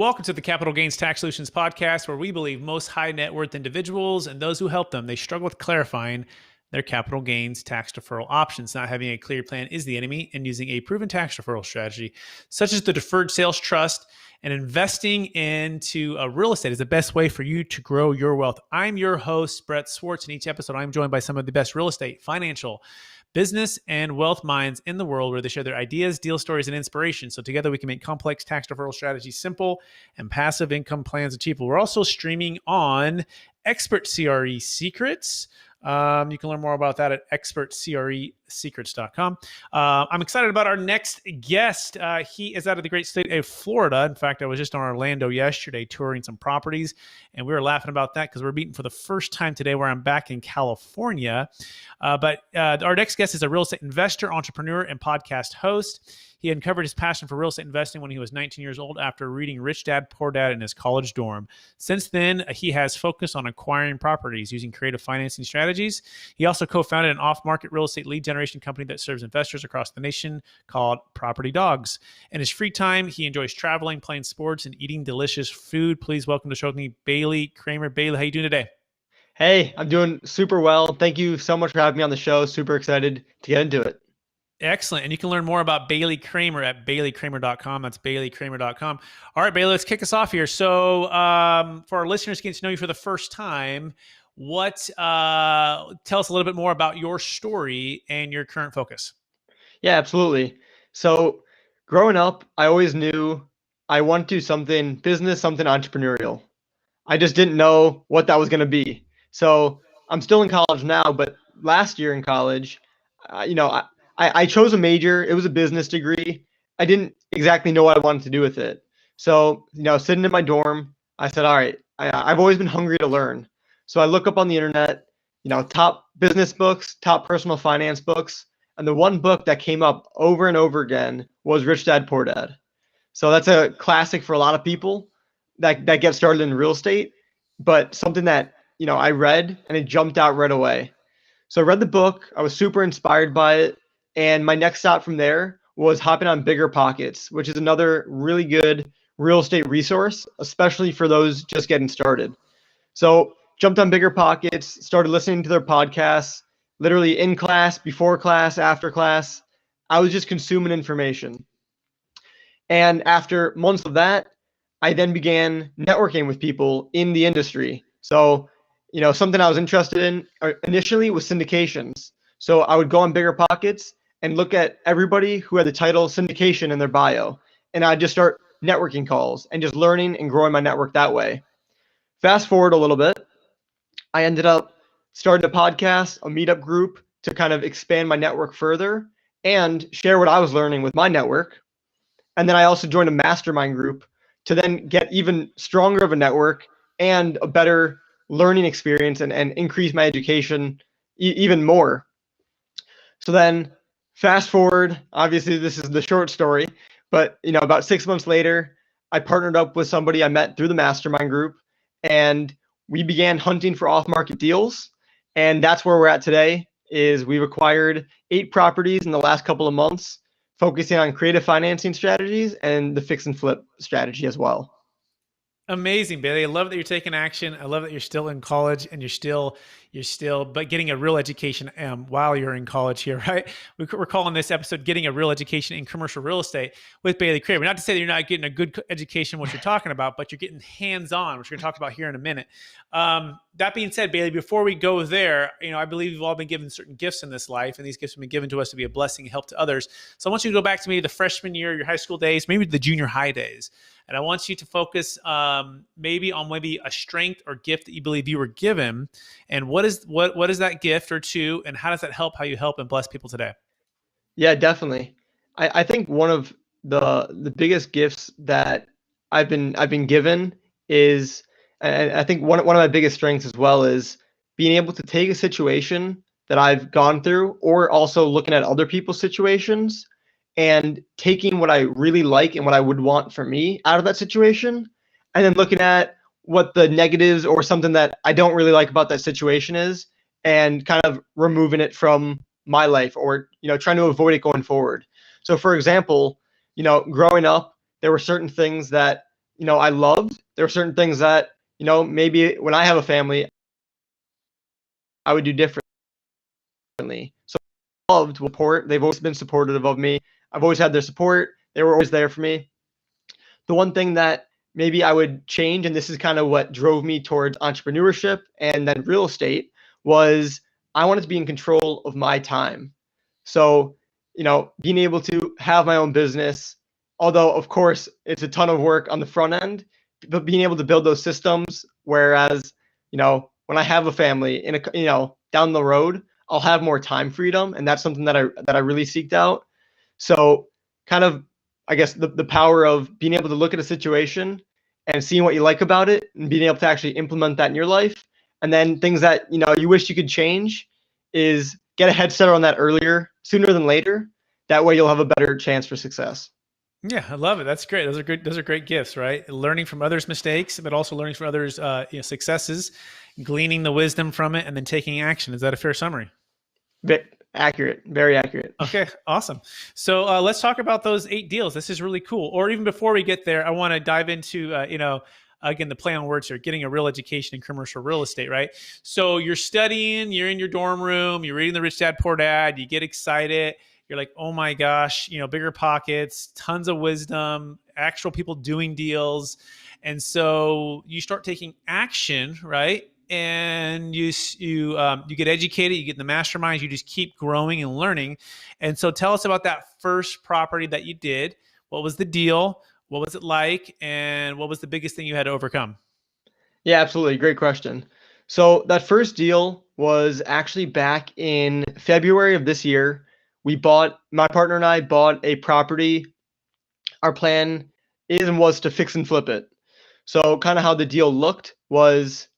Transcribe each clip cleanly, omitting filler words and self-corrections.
welcome to the Capital Gains Tax Solutions podcast, where we believe most high net worth individuals and those who help them, they struggle with clarifying their capital gains tax deferral options. Not having a clear plan is the enemy, and using a proven tax deferral strategy, such as the Deferred Sales Trust, and investing into real estate is the best way for you to grow your wealth. I'm your host, Brett Swartz. In each episode, I'm joined by some of the best real estate, financial, business, and wealth minds in the world, where they share their ideas, deal stories, and inspiration. So together we can make complex tax deferral strategies simple and passive income plans achievable. We're also streaming on Expert CRE Secrets. You can learn more about that at expertcresecrets.com. I'm excited about our next guest. He is out of the great state of Florida. In fact, I was just in Orlando yesterday touring some properties, and we were laughing about that because we're meeting for the first time today where I'm back in California. But our next guest is a real estate investor, entrepreneur, and podcast host. He uncovered his passion for real estate investing when he was 19 years old after reading Rich Dad, Poor Dad in his college dorm. Since then, he has focused on acquiring properties using creative financing strategies. He also co-founded an off-market real estate lead generation company that serves investors across the nation called Property Dogs. In his free time, he enjoys traveling, playing sports, and eating delicious food. Please welcome to the show me, Bailey Kramer. Bailey, how you doing today? Hey, I'm doing super well. Thank you so much for having me on the show. Super excited to get into it. Excellent. And you can learn more about Bailey Kramer at baileykramer.com. That's baileykramer.com. All right, Bailey, let's kick us off here. So for our listeners getting to know you for the first time, tell us a little bit more about your story and your current focus. Yeah, absolutely. So growing up, I always knew I wanted to do something business, something entrepreneurial. I just didn't know what that was going to be. So I'm still in college now, but last year in college, I chose a major. It was a business degree. I didn't exactly know what I wanted to do with it. So, sitting in my dorm, I said, all right, I've always been hungry to learn. So I look up on the internet, top business books, top personal finance books. And the one book that came up over and over again was Rich Dad, Poor Dad. So that's a classic for a lot of people that get started in real estate, but something that, I read and it jumped out right away. So I read the book. I was super inspired by it. And my next stop from there was hopping on Bigger Pockets, which is another really good real estate resource, especially for those just getting started. So jumped on Bigger Pockets, started listening to their podcasts, literally in class, before class, after class. I was just consuming information. And after months of that, I then began networking with people in the industry. So, something I was interested in initially was syndications. So I would go on Bigger Pockets and look at everybody who had the title syndication in their bio. And I'd just start networking calls and just learning and growing my network that way. Fast forward a little bit, I ended up starting a podcast, a meetup group to kind of expand my network further and share what I was learning with my network. And then I also joined a mastermind group to then get even stronger of a network and a better learning experience and increase my education even more. So then fast forward, obviously this is the short story, but about 6 months later, I partnered up with somebody I met through the mastermind group, and we began hunting for off-market deals. And that's where we're at today. Is we've acquired 8 properties in the last couple of months, focusing on creative financing strategies and the fix and flip strategy as well. Amazing, Bailey. I love that you're taking action. I love that you're still in college and you're still but getting a real education while you're in college here, right? We're calling this episode Getting a Real Education in Commercial Real Estate with Bailey Kramer. Not to say that you're not getting a good education, what you're talking about, but you're getting hands-on, which we're going to talk about here in a minute. That being said, Bailey, before we go there, I believe we've all been given certain gifts in this life, and these gifts have been given to us to be a blessing and help to others. So I want you to go back to maybe the freshman year, your high school days, maybe the junior high days. And I want you to focus maybe on a strength or gift that you believe you were given. And what is that gift or two, and how does that help how you help and bless people today? Yeah, definitely. I think one of the biggest gifts that I've been given is, and I think one of my biggest strengths as well, is being able to take a situation that I've gone through, or also looking at other people's situations and taking what I really like and what I would want for me out of that situation, and then looking at what the negatives or something that I don't really like about that situation is, and kind of removing it from my life, or trying to avoid it going forward. So for example, growing up, there were certain things that I loved. There were certain things that, maybe when I have a family, I would do differently. So I loved support. They've always been supportive of me. I've always had their support. They were always there for me. The one thing that maybe I would change, and this is kind of what drove me towards entrepreneurship and then real estate, was I wanted to be in control of my time. So, being able to have my own business, although of course it's a ton of work on the front end, but being able to build those systems, whereas, when I have a family down the road, I'll have more time freedom. And that's something that I really seeked out. So kind of, I guess the power of being able to look at a situation and seeing what you like about it and being able to actually implement that in your life. And then things that, you wish you could change is get a head start on that earlier, sooner than later. That way you'll have a better chance for success. Yeah, I love it. That's great. Those are good. Those are great gifts, right? Learning from others' mistakes, but also learning from others' successes, gleaning the wisdom from it, and then taking action. Is that a fair summary? Bit accurate, very accurate. Okay, awesome. So let's talk about those 8 deals. This is really cool. Or even before we get there, I want to dive into, again, the play on words here, getting a real education in commercial real estate, right? So you're studying, you're in your dorm room, you're reading the Rich Dad Poor Dad, you get excited. You're like, oh my gosh, bigger pockets, tons of wisdom, actual people doing deals. And so you start taking action, right? And you get educated, you get in the masterminds, you just keep growing and learning. And so tell us about that first property that you did. What was the deal? What was it like? And what was the biggest thing you had to overcome? Yeah, absolutely. Great question. So that first deal was actually back in February of this year. My partner and I bought a property. Our plan is and was to fix and flip it. So kind of how the deal looked was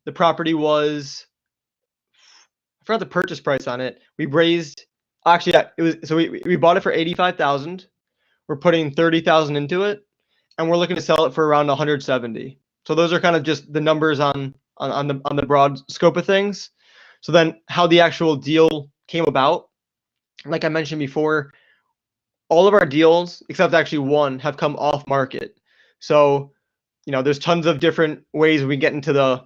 the property was, I forgot the purchase price on it. We raised, actually, yeah, it was, so we bought it for 85,000. We're putting 30,000 into it, and we're looking to sell it for around 170. So those are kind of just the numbers on the broad scope of things. So then how the actual deal came about, like I mentioned before, all of our deals, except actually one, have come off market. So, there's tons of different ways we get into the,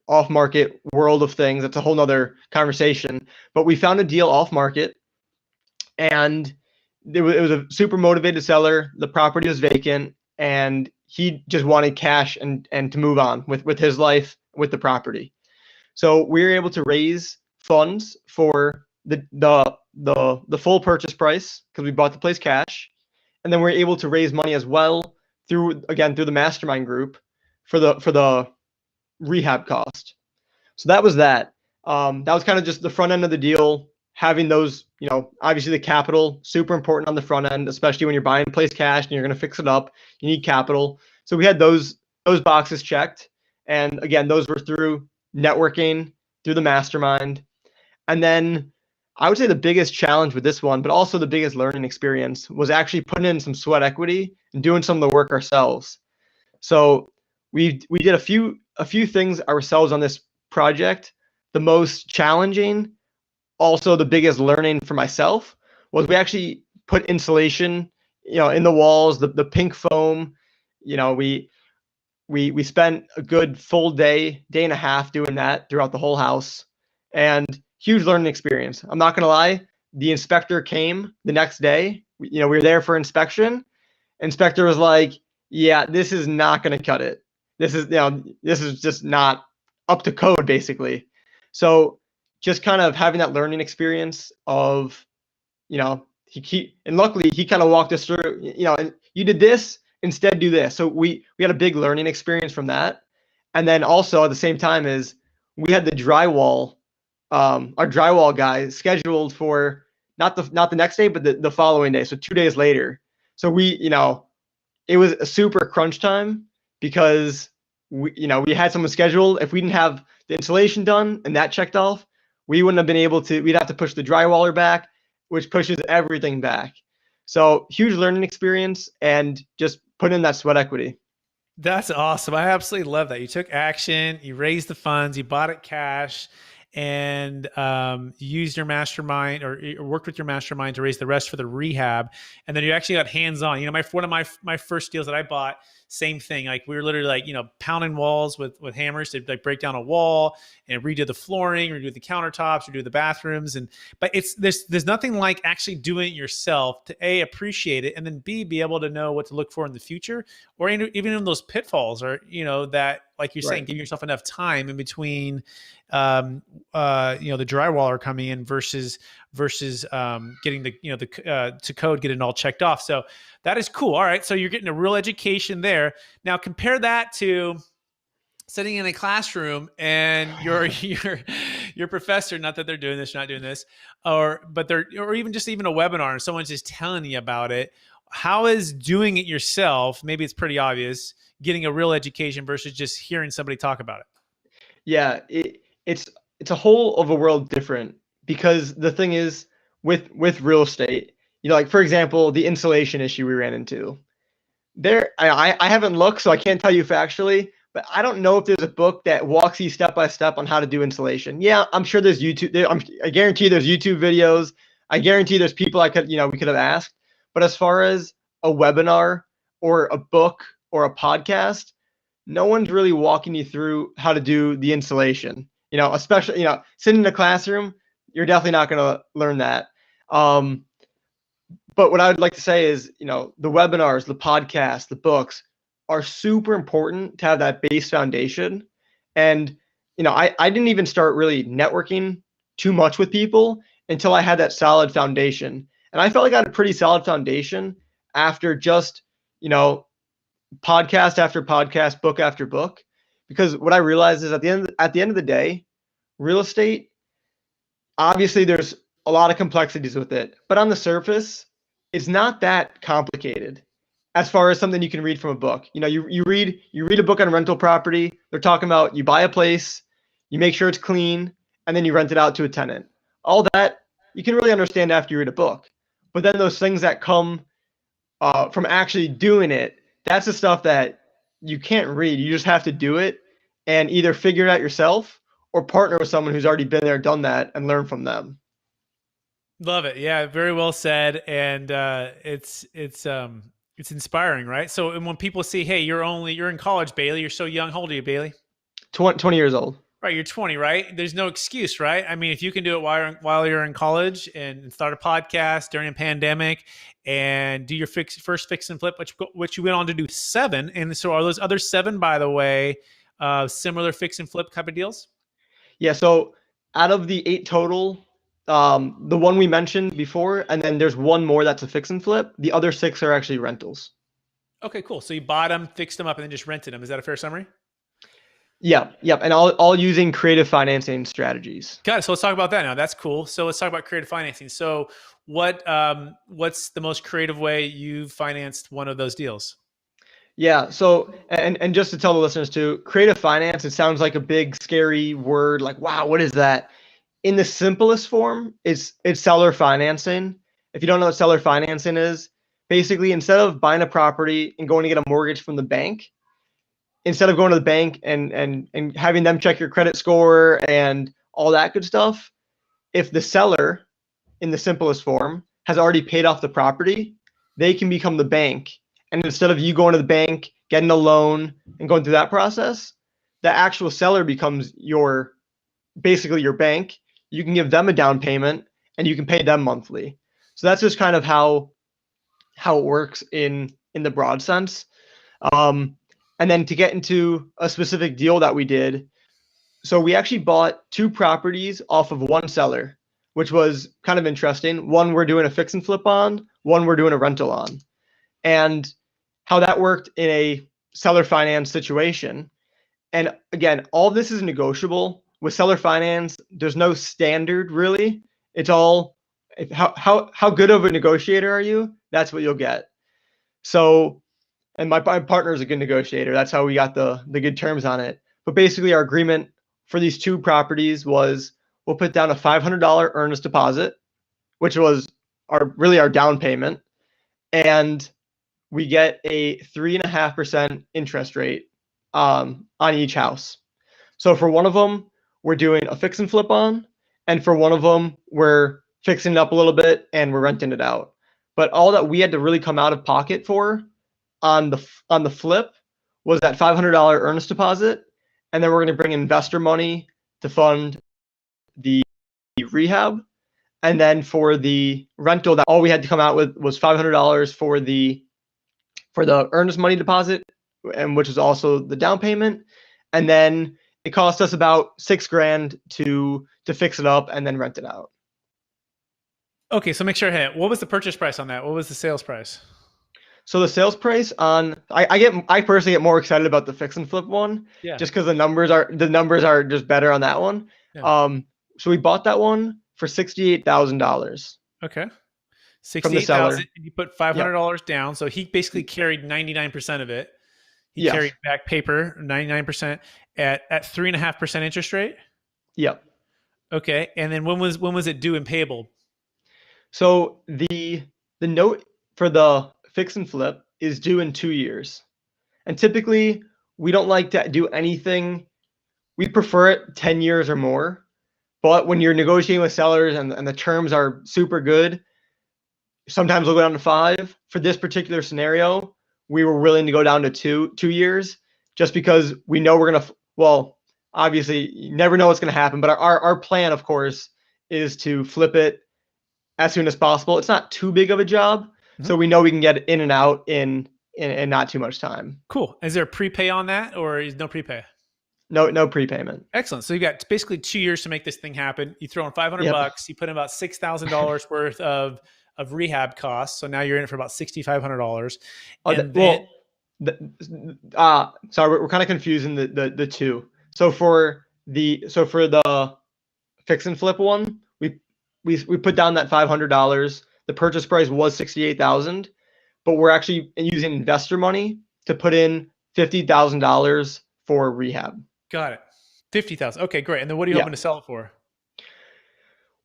off market world of things. That's a whole nother conversation. But we found a deal off market, and it was a super motivated seller. The property was vacant, and he just wanted cash and to move on with his life, with the property. So we were able to raise funds for the full purchase price because we bought the place cash, and then we are able to raise money as well through the mastermind group for the rehab cost. So that was that. That was kind of just the front end of the deal. Having those, obviously the capital, super important on the front end, especially when you're buying a place cash and you're going to fix it up. You need capital. So we had those boxes checked. And again, those were through networking, through the mastermind. And then I would say the biggest challenge with this one, but also the biggest learning experience, was actually putting in some sweat equity and doing some of the work ourselves. So we did a few things ourselves on this project. The most challenging, also the biggest learning for myself, was we actually put insulation, in the walls, the pink foam. We spent a good full day and a half doing that throughout the whole house, and huge learning experience. I'm not gonna lie, the inspector came the next day. We were there for inspection. Inspector was like, "Yeah, this is not gonna cut it. This is just not up to code, basically." So just kind of having that learning experience of, and luckily he kind of walked us through, and you did this, instead do this. So we had a big learning experience from that. And then also at the same time is we had the drywall, our drywall guy scheduled for not the next day, but the following day. So 2 days later. So it was a super crunch time because we had someone scheduled. If we didn't have the installation done and that checked off, we wouldn't have been able to. We'd have to push the drywaller back, which pushes everything back. So huge learning experience and just put in that sweat equity. That's awesome. I absolutely love that. You took action, you raised the funds, you bought it cash, and used your mastermind or worked with your mastermind to raise the rest for the rehab. And then you actually got hands on. One of my first deals that I bought, same thing. Like we were literally like, pounding walls with hammers to like break down a wall and redo the flooring, redo the countertops, redo the bathrooms. But there's nothing like actually doing it yourself to A, appreciate it, and then B, be able to know what to look for in the future, or even in those pitfalls, or that, like you're saying, Right. giving yourself enough time in between the drywaller coming in versus getting the to code, get it all checked off. So that is cool. All right, so you're getting a real education there. Now compare that to sitting in a classroom and your professor, not that they're doing this, not doing this, or even a webinar and someone's just telling you about it. How is doing it yourself, maybe it's pretty obvious, getting a real education versus just hearing somebody talk about it? Yeah, it's a whole of a world different, because the thing is, with real estate, like for example, the insulation issue we ran into. I haven't looked, so I can't tell you factually, but I don't know if there's a book that walks you step by step on how to do insulation. Yeah, I'm sure there's YouTube. I guarantee there's YouTube videos. I guarantee there's people we could have asked. But as far as a webinar or a book or a podcast, no one's really walking you through how to do the insulation. Especially sitting in a classroom, you're definitely not going to learn that. But what I would like to say is, the webinars, the podcasts, the books are super important to have that base foundation. And, I didn't even start really networking too much with people until I had that solid foundation. And I felt like I had a pretty solid foundation after just, podcast after podcast, book after book. Because what I realized is at the end of the day, real estate, obviously there's a lot of complexities with it, but on the surface, it's not that complicated as far as something you can read from a book. You read a book on rental property. They're talking about you buy a place, you make sure it's clean, and then you rent it out to a tenant. All that you can really understand after you read a book. But then those things that come from actually doing it, that's the stuff that you can't read. You just have to do it and either figure it out yourself or partner with someone who's already been there, done that, and learn from them. Love it. Yeah, very well said. And it's inspiring, right? So, and when people see, hey, you're in college, Bailey, you're so young. How old are you, Bailey? 20 years old. Right, you're 20, right? There's no excuse, right? I mean, if you can do it while you're in college and start a podcast during a pandemic and do your first fix and flip, which you went on to do 7, and so are those other 7, by the way, similar fix and flip type of deals? Yeah. So out of the 8 total, the one we mentioned before, and then there's one more that's a fix and flip. The other 6 are actually rentals. Okay, cool. So you bought them, fixed them up, and then just rented them. Is that a fair summary? Yeah, yep, and all using creative financing strategies. Got it. So let's talk about that now. That's cool. So let's talk about creative financing. So what's the most creative way you've financed one of those deals? Yeah. So and just to tell the listeners too, creative finance, it sounds like a big scary word, like wow, what is that? In the simplest form, it's seller financing. If you don't know what seller financing is, basically instead of buying a property and going to get a mortgage from the bank, instead of going to the bank and having them check your credit score and all that good stuff, if the seller, in the simplest form, has already paid off the property, they can become the bank. And instead of you going to the bank, getting a loan, and going through that process, the actual seller becomes basically your bank. You can give them a down payment and you can pay them monthly. So that's just kind of how it works in the broad sense. And then to get into a specific deal that we did, so we actually bought 2 properties off of one seller, which was kind of interesting. One we're doing a fix and flip on, one we're doing a rental on. And how that worked in a seller finance situation. And again, all this is negotiable. With seller finance, there's no standard really. It's all how good of a negotiator are you? That's what you'll get. So, and my partner is a good negotiator. That's how we got the good terms on it. But basically, our agreement for these 2 properties was we'll put down a $500 earnest deposit, which was our down payment, and we get a 3.5% interest rate on each house. So for one of them, we're doing a fix and flip on, and for one of them, we're fixing it up a little bit and we're renting it out. But all that we had to really come out of pocket for on the flip was that $500 earnest deposit, and then we're going to bring investor money to fund the rehab. And then for the rental, that all we had to come out with was $500 for the earnest money deposit, and which is also the down payment. And then it cost us about $6,000 to fix it up and then rent it out. Okay, so make sure I hit. What was the purchase price on that? What was the sales price? So the sales price on I personally get more excited about the fix and flip one, Yeah. just because the numbers are just better on that one. Yeah. So we bought that one for $68,000 Okay. from the 68,000 seller. and you put Yep. $500 down. So he basically carried 99% of it. He Yes. carried back paper 99% at 3.5% interest rate. Yep. Okay. And then when was it due and payable? So the note for the fix and flip is due in 2 years. And typically we don't like to do anything. We prefer it 10 years or more. But when you're negotiating with sellers and the terms are super good, sometimes we'll go down to 5. For this particular scenario, we were willing to go down to 2 years, just because we know we're going to, well, obviously you never know what's going to happen, but our plan, of course, is to flip it as soon as possible. It's not too big of a job, so we know we can get in and out in not too much time. Cool. Is there a prepay on that or is no prepay? No prepayment. Excellent. So you got basically 2 years to make this thing happen. You throw in 500 Yep. bucks, you put in about $6,000 worth of rehab costs. So now you're in it for about $6,500. And then, Sorry, we're kind of confusing the two. So for the fix and flip one, we put down that $500. The purchase price was $68,000, but we're actually using investor money to put in $50,000 for rehab. got it. 50,000. Okay, great. And then what are you hoping to sell it for?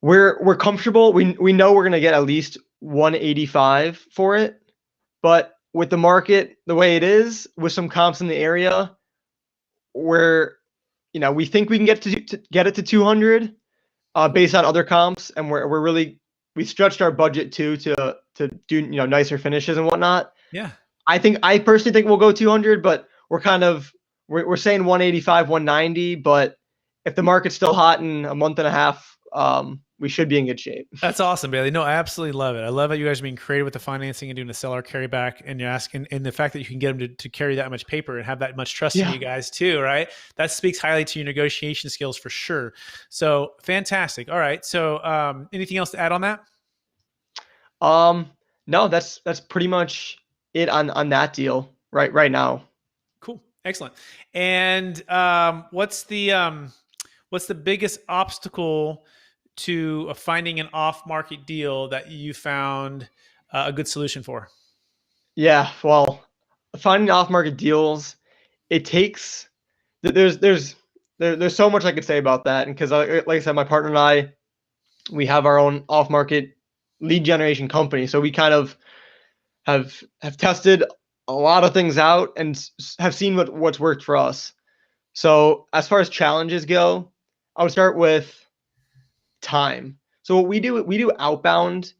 We're comfortable. We know we're gonna get at least 185 for it, but with the market the way it is, with some comps in the area, we think we can get it to 200, based on other comps, and we stretched our budget to do nicer finishes and whatnot. Yeah. I personally think we'll go 200, but we're saying 185, 190. But if the market's still hot in a month and a half, we should be in good shape. That's awesome, Bailey. No, I absolutely love it. I love how you guys are being creative with the financing and doing the seller carryback, and you're asking, and the fact that you can get them to carry that much paper and have that much trust in you guys too, right? That speaks highly to your negotiation skills for sure. So fantastic. All right. So anything else to add on that? No, that's pretty much it on that deal right now. Cool. Excellent. And what's the biggest obstacle to finding an off-market deal that you found a good solution for? Yeah, well, finding off-market deals, it takes there's so much I could say about that, because like I said, my partner and I, we have our own off-market lead generation company, so we kind of have tested a lot of things out and have seen what's worked for us. So as far as challenges go, I would start with time. So what we do outbound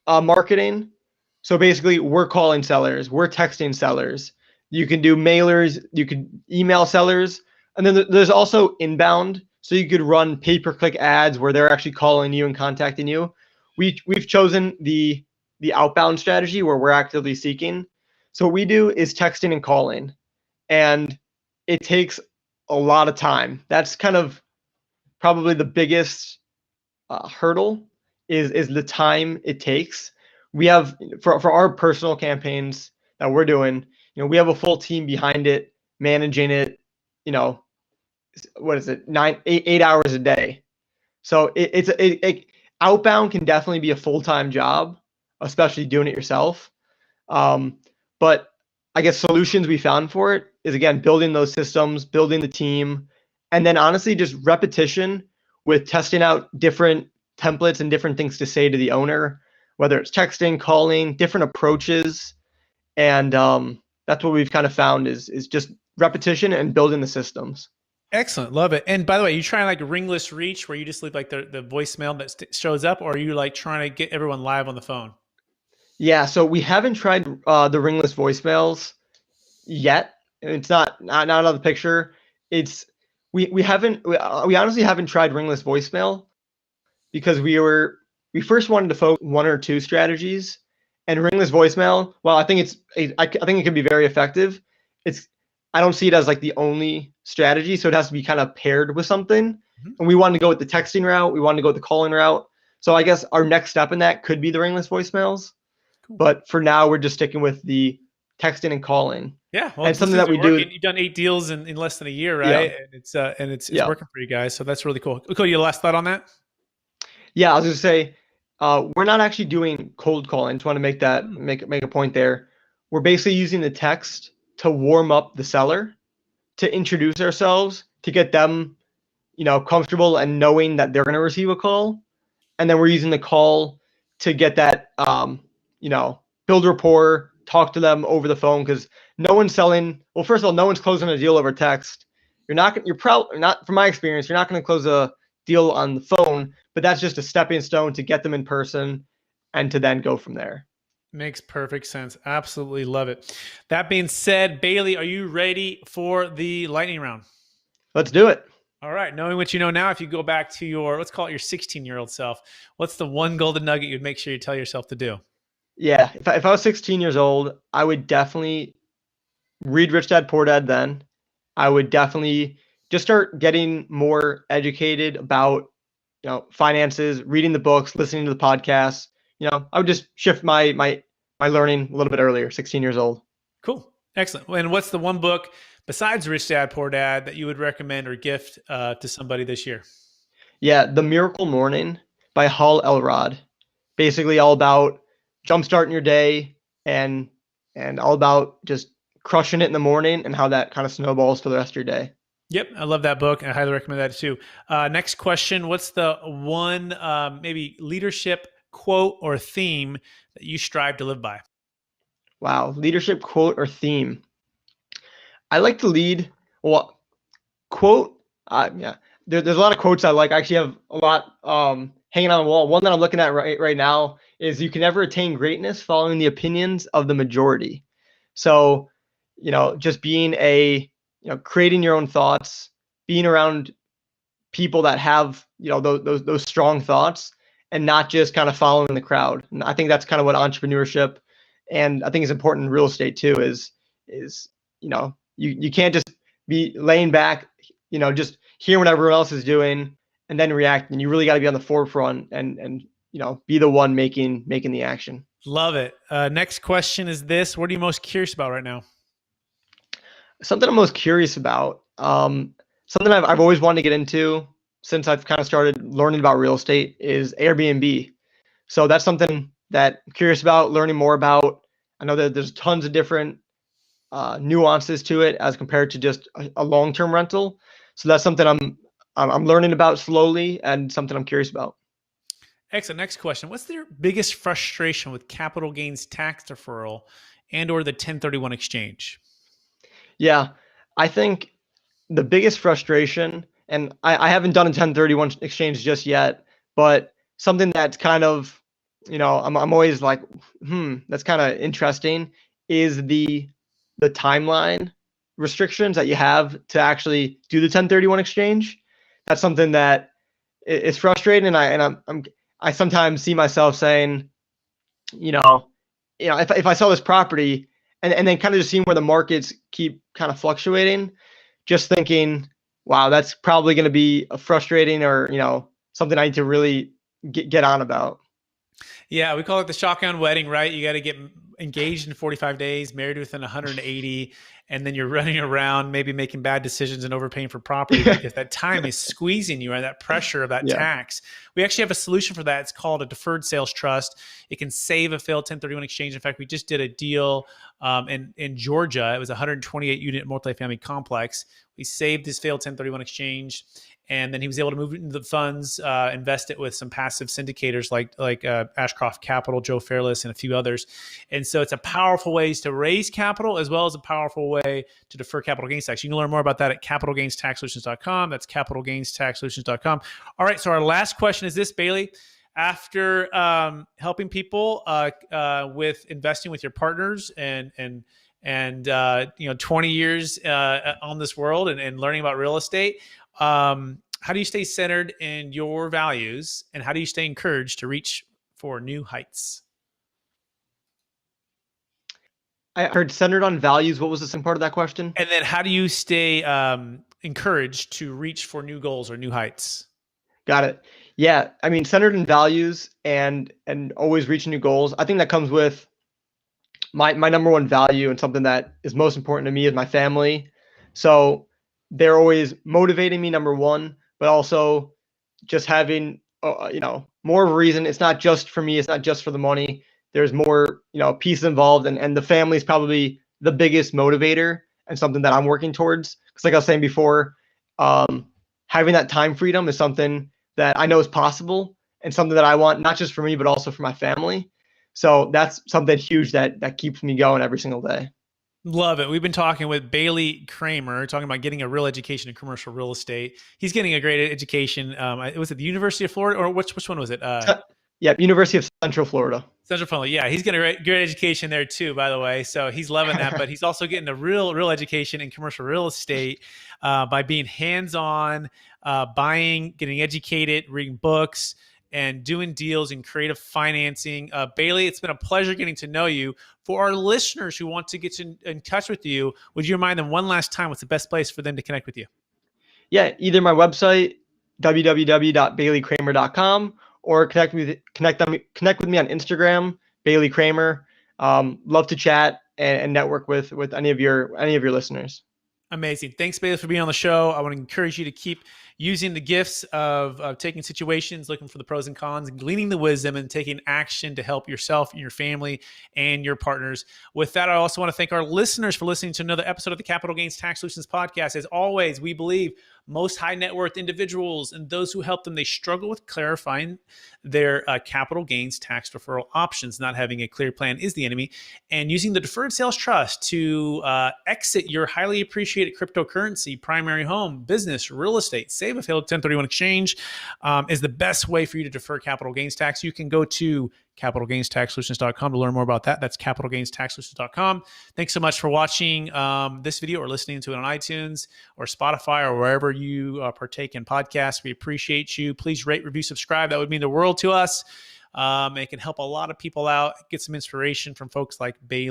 marketing. So basically, we're calling sellers, we're texting sellers. You can do mailers, you can email sellers, and then there's also inbound. So you could run pay-per-click ads where they're actually calling you and contacting you. We've chosen the outbound strategy where we're actively seeking. So what we do is texting and calling, and it takes a lot of time. That's kind of probably the biggest hurdle is the time it takes. We have for our personal campaigns that we're doing, we have a full team behind it, managing it. What is it? 8 hours a day. So outbound can definitely be a full-time job, especially doing it yourself. But I guess solutions we found for it is, again, building those systems, building the team, and then honestly just repetition with testing out different templates and different things to say to the owner, whether it's texting, calling, different approaches. And that's what we've kind of found is just repetition and building the systems. Excellent. Love it. And by the way, you trying like ringless reach where you just leave like the voicemail that shows up, or are you like trying to get everyone live on the phone? Yeah, so we haven't tried the ringless voicemails yet. it's not out of the picture. It's we honestly haven't tried ringless voicemail because we first wanted to focus one or two strategies, and ringless voicemail. Well, I think it can be very effective. It's I don't see it as like the only strategy, so it has to be kind of paired with something. Mhm. And we wanted to go with the texting route. We wanted to go with the calling route. So I guess our next step in that could be the ringless voicemails. Cool. But for now, we're just sticking with the texting and calling. Yeah, well, And this something is that we do, working. You've done 8 deals in less than a year, yeah, right? And it's yeah, working for you guys. So that's really cool. Cool. Your last thought on that? yeah. I was gonna say, we're not actually doing cold calling. Just want to Hmm. make a point there. We're basically using the text to warm up the seller, to introduce ourselves, to get them, comfortable and knowing that they're gonna receive a call, and then we're using the call to get that, build rapport, talk to them over the phone because no one's selling. Well, first of all, no one's closing a deal over text. You're probably not, from my experience, you're not going to close a deal on the phone, but that's just a stepping stone to get them in person and to then go from there. Makes perfect sense. Absolutely love it. That being said, Bailey, are you ready for the lightning round? Let's do it. All right. Knowing what you know now, if you go back to your, let's call it your 16-year-old self, what's the one golden nugget you'd make sure you tell yourself to do? Yeah, if I was 16 years old, I would definitely read Rich Dad Poor Dad then. I would definitely just start getting more educated about, finances, reading the books, listening to the podcasts. I would just shift my learning a little bit earlier, 16 years old. Cool. Excellent. And what's the one book besides Rich Dad Poor Dad that you would recommend or gift to somebody this year? Yeah, The Miracle Morning by Hal Elrod. Basically all about jumpstarting your day and all about just crushing it in the morning and how that kind of snowballs for the rest of your day. Yep, I love that book. I highly recommend that too. Next question: what's the one maybe leadership quote or theme that you strive to live by? Wow, leadership quote or theme. I like to lead. Well, quote. Yeah, there's a lot of quotes I like. I actually have a lot hanging on the wall. One that I'm looking at right now is, "You can never attain greatness following the opinions of the majority." So, just being creating your own thoughts, being around people that have those strong thoughts, and not just kind of following the crowd. And I think that's kind of what entrepreneurship, and I think it's important in real estate too, is you can't just be laying back, just hearing what everyone else is doing and then react. And you really got to be on the forefront and be the one making the action. Love it. Next question is this: what are you most curious about right now? Something I'm most curious about, something I've always wanted to get into since I've kind of started learning about real estate, is Airbnb. So that's something that I'm curious about learning more about. I know that there's tons of different nuances to it as compared to just a long-term rental. So that's something I'm learning about slowly and something I'm curious about. Excellent. Next question: what's your biggest frustration with capital gains tax deferral and or the 1031 exchange? Yeah, I think the biggest frustration, and I haven't done a 1031 exchange just yet, but something that's kind of, I'm always like, that's kind of interesting, is the timeline restrictions that you have to actually do the 1031 exchange. That's something that is frustrating, and I sometimes see myself saying, you know, if I sell this property and then kind of just seeing where the markets keep kind of fluctuating, just thinking, wow, that's probably going to be a frustrating, or something I need to really get on about. Yeah, we call it the shotgun wedding, right? You got to get engaged in 45 days, married within 180, and then you're running around maybe making bad decisions and overpaying for property because that time is squeezing you, and that pressure of that Yeah. tax. We actually have a solution for that. It's called a Deferred Sales Trust. It can save a failed 1031 exchange. In fact, we just did a deal in Georgia. It was a 128 unit multifamily complex. We saved this failed 1031 exchange, and then he was able to move it into the funds, invest it with some passive syndicators like Ashcroft Capital, Joe Fairless, and a few others. And so it's a powerful ways to raise capital as well as a powerful way to defer capital gains tax. You can learn more about that at capitalgainstaxsolutions.com. That's capitalgainstaxsolutions.com. All right, so our last question is this, Bailey. After helping people with investing with your partners and and 20 years on this world and learning about real estate. How do you stay centered in your values, and how do you stay encouraged to reach for new heights? I heard centered on values. What was the second part of that question? And then how do you stay encouraged to reach for new goals or new heights? Got it. Yeah, I mean, centered in values and always reaching new goals. I think that comes with my number one value, and something that is most important to me is my family. So they're always motivating me, number one, but also just having more of a reason. It's not just for me. It's not just for the money. There's more pieces involved, and the family is probably the biggest motivator and something that I'm working towards. Because like I was saying before, having that time freedom is something that I know is possible, and something that I want not just for me but also for my family. So that's something huge that keeps me going every single day. Love it. We've been talking with Bailey Kramer, talking about getting a real education in commercial real estate. He's getting a great education. Was it the University of Florida, or which one was it? Yeah, University of Central Florida. Central Florida. Yeah, he's getting a great education there too, by the way. So he's loving that. But he's also getting a real education in commercial real estate by being hands-on, buying, getting educated, reading books, and doing deals in creative financing. Bailey, it's been a pleasure getting to know you. For our listeners who want to get in touch with you, would you remind them one last time what's the best place for them to connect with you? Yeah, either my website, www.baileykramer.com, or connect with me on Instagram, Bailey Kramer. Love to chat and network with any of your listeners. Amazing. Thanks, Bailey, for being on the show. I want to encourage you to keep using the gifts of taking situations, looking for the pros and cons, gleaning the wisdom, and taking action to help yourself and your family and your partners. With that, I also want to thank our listeners for listening to another episode of the Capital Gains Tax Solutions Podcast. As always, we believe most high net worth individuals and those who help them, they struggle with clarifying their capital gains tax deferral options. Not having a clear plan is the enemy. And using the Deferred Sales Trust to exit your highly appreciated cryptocurrency, primary home, business, real estate, save a failed 1031 exchange is the best way for you to defer capital gains tax. You can go to capitalgainstaxsolutions.com to learn more about that. That's capitalgainstaxsolutions.com. Thanks so much for watching this video or listening to it on iTunes or Spotify or wherever you partake in podcasts. We appreciate you. Please rate, review, subscribe. That would mean the world to us. It can help a lot of people out, get some inspiration from folks like Bailey.